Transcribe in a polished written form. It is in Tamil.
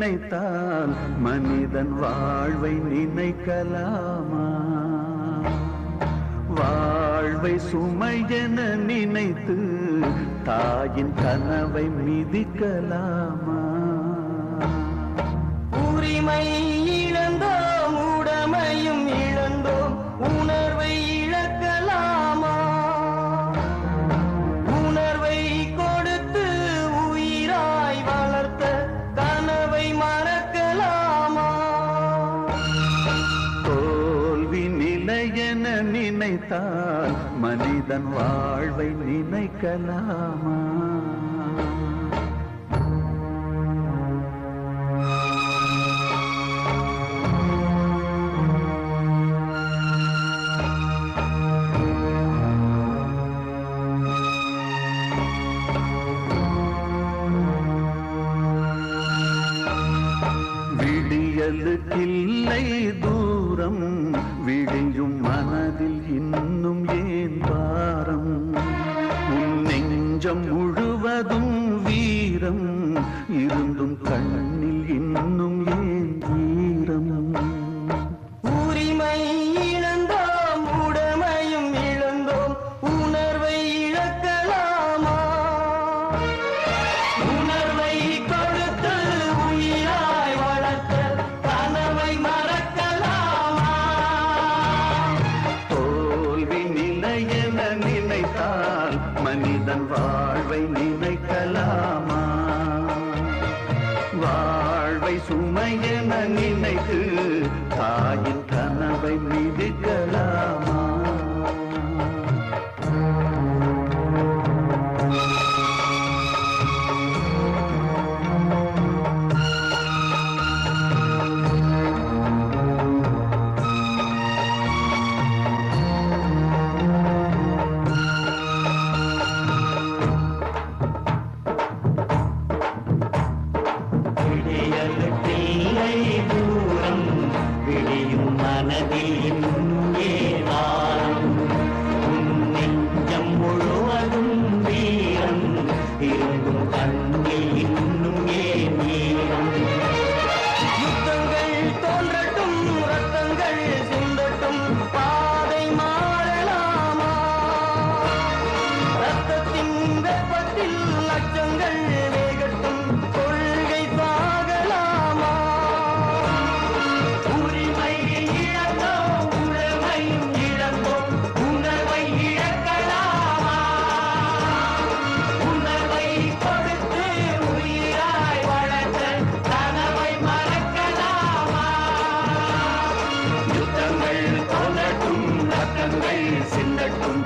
நினைத்தால் மனிதன் வாழ்வை நினைக்கலாமா? வாழ்வை சுமையென நினைத்து தாயின் கனவை மிதிக்கலாமா? உரிமை இழந்தோம், உடமையும் இழந்தோம், உணர்வை இழக்கலாமா? உணர்வை கொடுத்து உயிராய் வளர்த்த கனவை மறக்கலாமா? தோல்வி நிலையென நினைத்தால் மனிதன் வாழ்வை நினைக்கலாமா? விடியலுக்கில்லை தூரம், விடியும் மனதில் இன்னும் ஏன் பாரம்? உன் நெஞ்சம் முழுவதும் வீரம் இருந்தும் கண்ணில் இன்னும் ஏன் ஈரம்? உரிமை இழந்தோம், உடமையும் இழந்தோம், உணர்வை இழக்கலாமா? உணர்வை கொடுத்து உயிராய் வளர்த்த கனவை மறக்கலாமா? தோல்வி நிலையென நினைத்தால் மனிதன் வாழ்வை நினைக்கலாமா? வாழ்வை சுமையென நினைத்து தாயின் கனவை மிதிக்கலாமா? விடியலுக்கில்லை தூரம், விடியும் மனதில் இன்னும் ஏன் ஆரம்? உன் நெஞ்சம் முழுவதும் வீரம் இருந்தும் கண்ணில் இன்னும் ஏன் ஈரம்? யுத்தங்கள் தோன்றட்டும், ரத்தங்கள் சிந்தட்டும், பாதை மாறலாமா? ரத்தத்தின் வெப்பத்தில் லட்சங்கள் வேகட்டும், கொள்கை சாகலாமா? உரிமை இழந்தோம், உடமையும் இழந்தோம், உணர்வை இழக்கலாமா? உணர்வை கொடுத்து உயிராய் வளர்த்த கனவை மறக்கலாமா? யுத்தங்கள் தோன்றட்டும், ரத்தங்கள் சிந்தட்டும்,